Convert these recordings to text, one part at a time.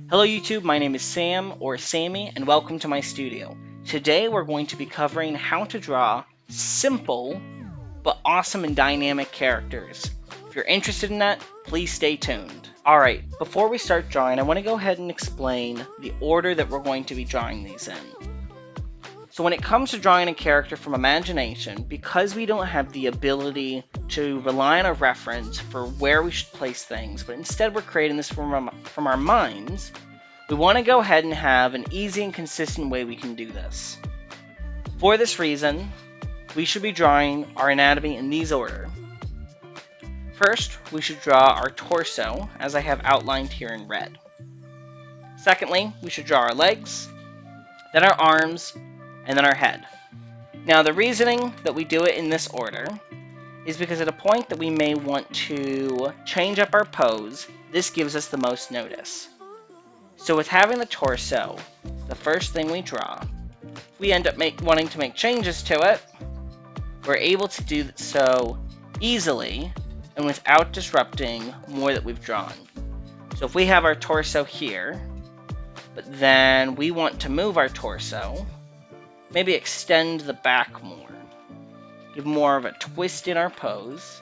Hello YouTube, my name is Sam, or Sammy, and welcome to my studio. Today we're going to be covering how to draw simple, but awesome and dynamic characters. If you're interested in that, please stay tuned. Alright, before we start drawing, I want to go ahead and explain the order that we're going to be drawing these in. So when it comes to drawing a character from imagination, because we don't have the ability to rely on a reference for where we should place things, but instead we're creating this from our minds, we want to go ahead and have an easy and consistent way we can do this. For this reason, we should be drawing our anatomy in these order. First, we should draw our torso, as I have outlined here in red. Secondly, we should draw our legs, then our arms, and then our head. Now, the reasoning that we do it in this order is because at a point that we may want to change up our pose, this gives us the most notice. So with having the torso, the first thing we draw, if we end up wanting to make changes to it, we're able to do so easily and without disrupting more that we've drawn. So if we have our torso here, but then we want to move our torso, maybe extend the back more, give more of a twist in our pose.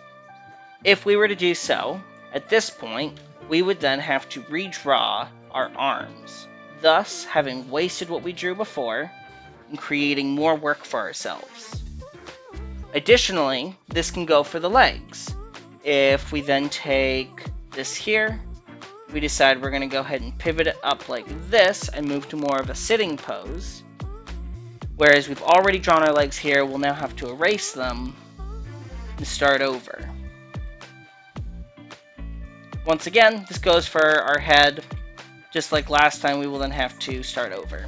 If we were to do so, at this point, we would then have to redraw our arms, thus having wasted what we drew before and creating more work for ourselves. Additionally, this can go for the legs. If we then take this here, we decide we're going to go ahead and pivot it up like this and move to more of a sitting pose. Whereas we've already drawn our legs here, we'll now have to erase them and start over. Once again, this goes for our head. Just like last time, we will then have to start over.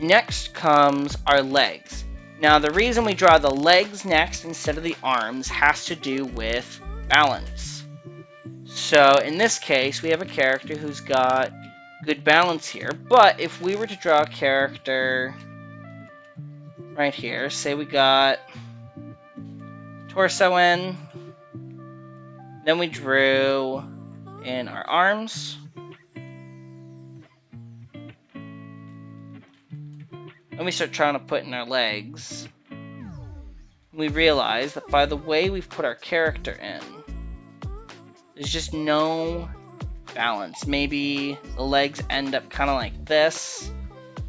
Next comes our legs. Now, the reason we draw the legs next instead of the arms has to do with balance. So in this case, we have a character who's got good balance here. But if we were to draw a character right here, say we got torso in, then we drew in our arms, and we start trying to put in our legs, we realize that by the way we've put our character in, there's just no balance. Maybe the legs end up kind of like this,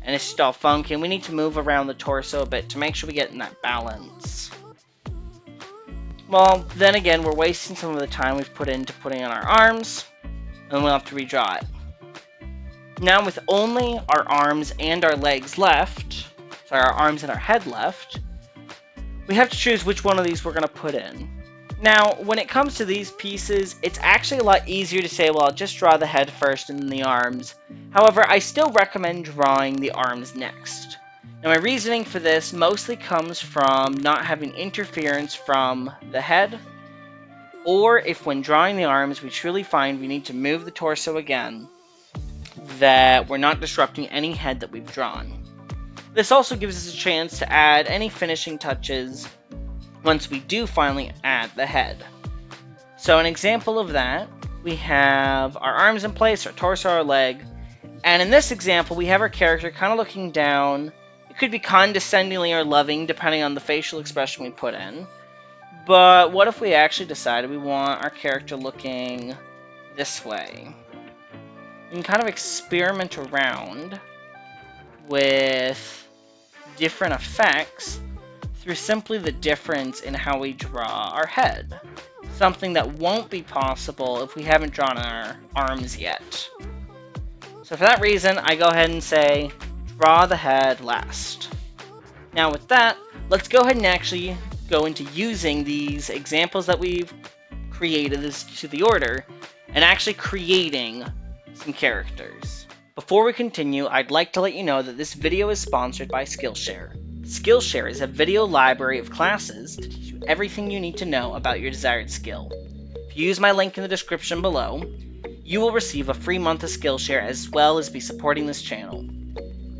and it's just all funky, and we need to move around the torso a bit to make sure we get in that balance. Well, then again, we're wasting some of the time we've put into putting on our arms, and we'll have to redraw it. Now, with only our arms and our legs left, sorry, our arms and our head left, we have to choose which one of these we're going to put in. Now, when it comes to these pieces, it's actually a lot easier to say, well, I'll just draw the head first and then the arms. However, I still recommend drawing the arms next. Now, my reasoning for this mostly comes from not having interference from the head, or if when drawing the arms, we truly find we need to move the torso again, that we're not disrupting any head that we've drawn. This also gives us a chance to add any finishing touches once we do finally add the head. So an example of that, we have our arms in place, our torso, our leg, and in this example we have our character kind of looking down. It could be condescendingly or loving depending on the facial expression we put in. But what if we actually decided we want our character looking this way? We can kind of experiment around with different effects through simply the difference in how we draw our head. Something that won't be possible if we haven't drawn our arms yet. So for that reason, I go ahead and say, draw the head last. Now with that, let's go ahead and actually go into using these examples that we've created to the order, and actually creating some characters. Before we continue, I'd like to let you know that this video is sponsored by Skillshare. Skillshare is a video library of classes to teach you everything you need to know about your desired skill. If you use my link in the description below, you will receive a free month of Skillshare as well as be supporting this channel.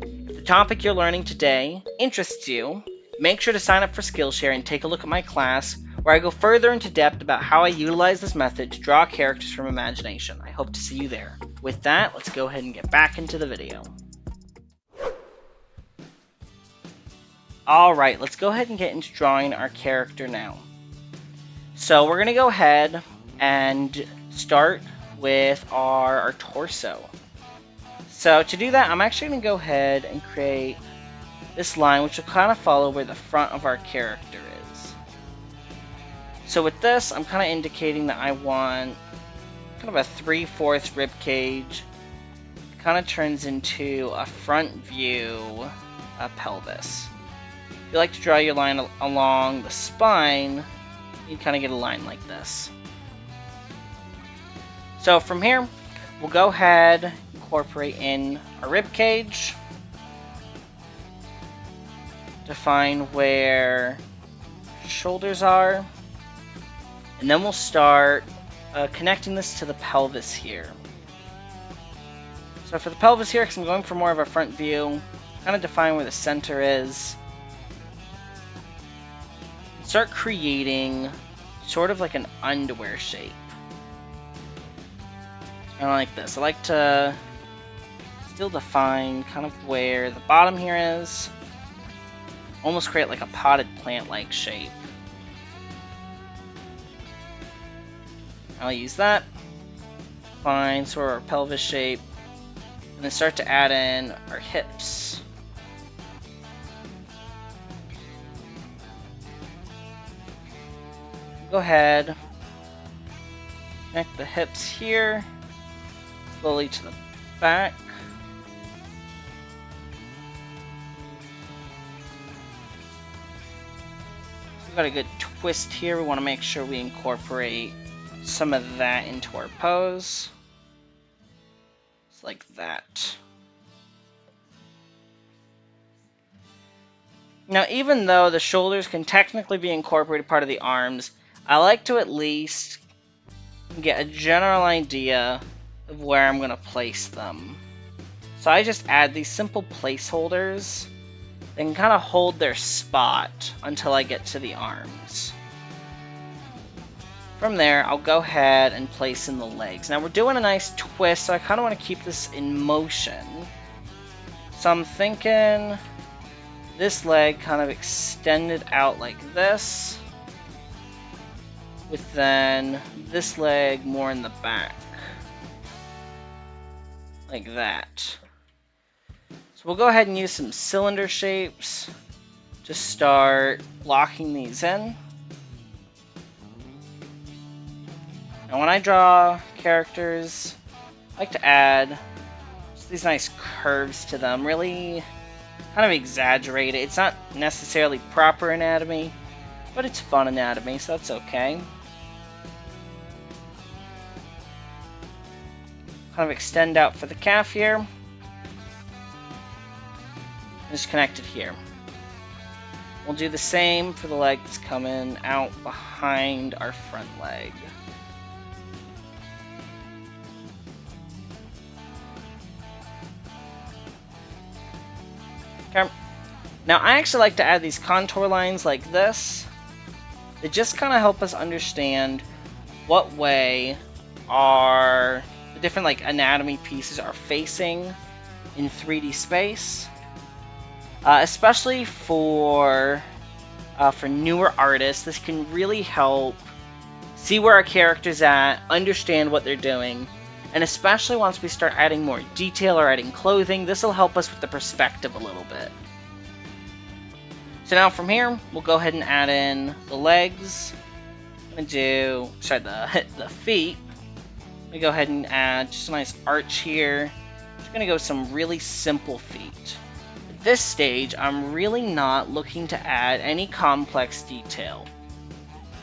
If the topic you're learning today interests you, make sure to sign up for Skillshare and take a look at my class where I go further into depth about how I utilize this method to draw characters from imagination. I hope to see you there. With that, let's go ahead and get back into the video. Alright, let's go ahead and get into drawing our character now. So we're going to go ahead and start with our torso. So to do that, I'm actually going to go ahead and create this line, which will kind of follow where the front of our character is. So with this, I'm kind of indicating that I want kind of a 3/4 rib cage. It kind of turns into a front view pelvis. If you like to draw your line along the spine, you kind of get a line like this. So from here, we'll go ahead, incorporate in our rib cage, define where shoulders are, and then we'll start connecting this to the pelvis here. So for the pelvis here, because I'm going for more of a front view, kind of define where the center is. Start creating sort of like an underwear shape. Kind of like this. I like to still define kind of where the bottom here is. Almost create like a potted plant-like shape. I'll use that. Find sort of our pelvis shape. And then start to add in our hips. Go ahead, connect the hips here, slowly to the back. So we've got a good twist here. We want to make sure we incorporate some of that into our pose. Just like that. Now, even though the shoulders can technically be incorporated part of the arms, I like to at least get a general idea of where I'm going to place them. So I just add these simple placeholders that can kind of hold their spot until I get to the arms. From there, I'll go ahead and place in the legs. Now we're doing a nice twist, so I kind of want to keep this in motion. So I'm thinking this leg kind of extended out like this, with then this leg more in the back, like that. So we'll go ahead and use some cylinder shapes to start locking these in. Now when I draw characters, I like to add just these nice curves to them, really kind of exaggerate it. It's not necessarily proper anatomy, but it's fun anatomy, so that's okay. Kind of extend out for the calf here. Just connect it here. We'll do the same for the leg that's coming out behind our front leg. Okay. Now I actually like to add these contour lines like this. They just kind of help us understand what way our the different like anatomy pieces are facing in 3D space, especially for newer artists. This can really help see where our character's at, understand what they're doing, and especially once we start adding more detail or adding clothing, this will help us with the perspective a little bit. So now from here, we'll go ahead and add in the legs. I'm gonna do the feet. Let me go ahead and add just a nice arch here. Just gonna go with some really simple feet. At this stage, I'm really not looking to add any complex detail.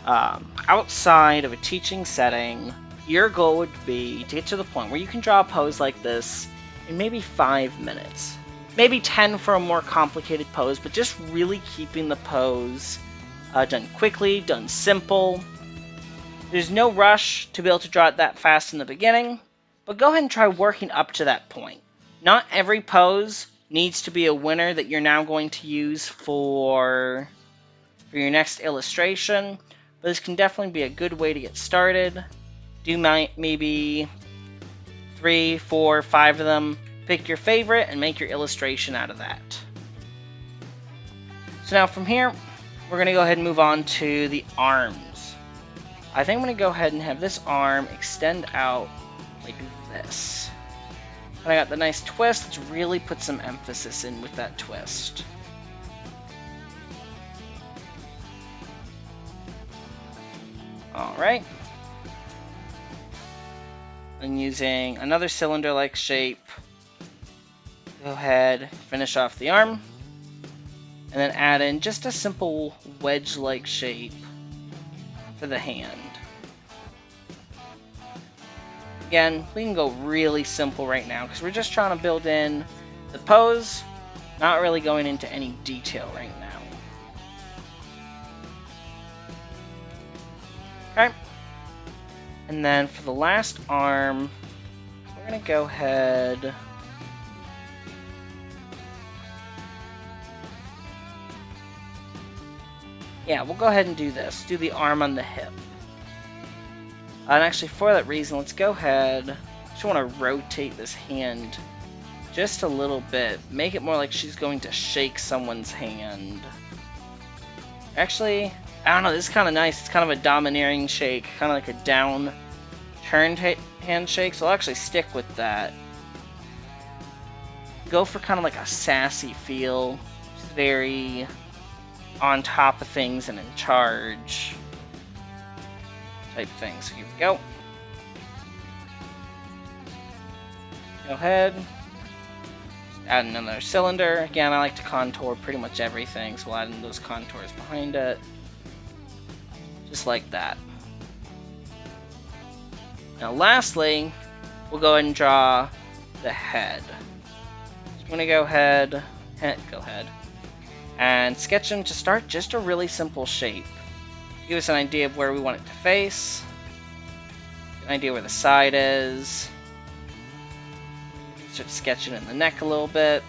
Outside of a teaching setting, your goal would be to get to the point where you can draw a pose like this in maybe 5 minutes. Maybe 10 for a more complicated pose, but just really keeping the pose done quickly, done simple. There's no rush to be able to draw it that fast in the beginning, but go ahead and try working up to that point. Not every pose needs to be a winner that you're now going to use for your next illustration, but this can definitely be a good way to get started. Do maybe 3, 4, 5 of them. Pick your favorite and make your illustration out of that. So now from here, we're going to go ahead and move on to the arms. I think I'm going to go ahead and have this arm extend out like this. And I got the nice twist. Let's really put some emphasis in with that twist. Alright. And using another cylinder-like shape, go ahead, finish off the arm, and then add in just a simple wedge-like shape for the hand. Again, we can go really simple right now because we're just trying to build in the pose, not really going into any detail right now. Okay. And then for the last arm, we're going to go ahead. Yeah, we'll go ahead and do this. Do the arm on the hip. And actually, for that reason, let's go ahead. I just want to rotate this hand just a little bit. Make it more like she's going to shake someone's hand. Actually, I don't know. This is kind of nice. It's kind of a domineering shake. Kind of like a down turned handshake. So I'll actually stick with that. Go for kind of like a sassy feel. Just very on top of things and in charge type thing. So here we go. Go ahead. Just add another cylinder. Again, I like to contour pretty much everything, so we'll add in those contours behind it. Just like that. Now lastly, we'll go ahead and draw the head. So I'm going to go ahead and sketch them to start just a really simple shape. Give us an idea of where we want it to face, an idea where the side is, start sketching in the neck a little bit,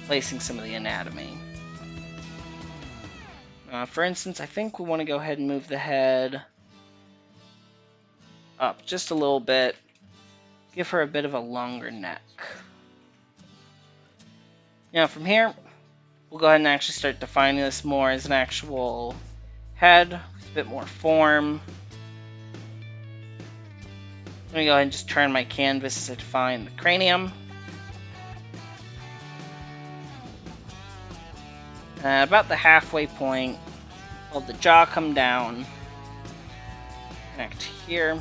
placing some of the anatomy. For instance, I think we want to go ahead and move the head up just a little bit, give her a bit of a longer neck. Now from here, we'll go ahead and actually start defining this more as an actual head, with a bit more form. Let me go ahead and just turn my canvas to define the cranium. About the halfway point, hold the jaw come down, connect here.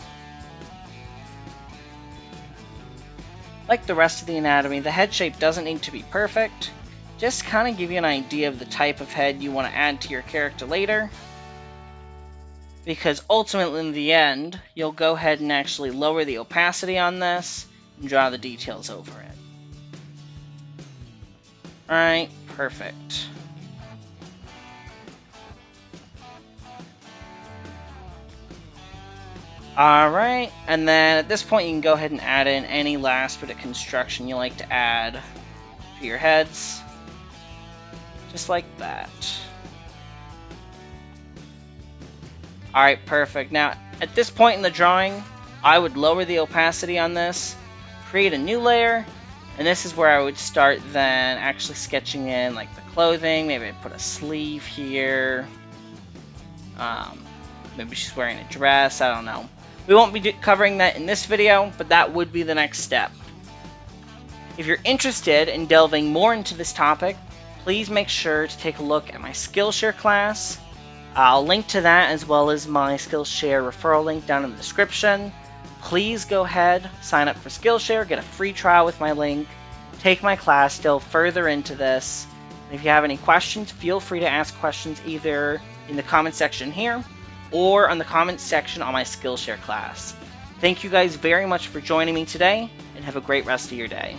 Like the rest of the anatomy, the head shape doesn't need to be perfect. Just kind of give you an idea of the type of head you want to add to your character later. Because ultimately in the end, you'll go ahead and actually lower the opacity on this and draw the details over it. Alright, perfect. Alright, and then at this point you can go ahead and add in any last bit of construction you like to add to your heads. Just like that. Alright, perfect. Now, at this point in the drawing, I would lower the opacity on this, create a new layer, and this is where I would start then actually sketching in like the clothing. Maybe I'd put a sleeve here. Maybe she's wearing a dress, I don't know. We won't be covering that in this video, but that would be the next step. If you're interested in delving more into this topic, please make sure to take a look at my Skillshare class. I'll link to that as well as my Skillshare referral link down in the description. Please go ahead, sign up for Skillshare, get a free trial with my link, take my class, delve further into this. And if you have any questions, feel free to ask questions either in the comment section here or on the comment section on my Skillshare class. Thank you guys very much for joining me today, and have a great rest of your day.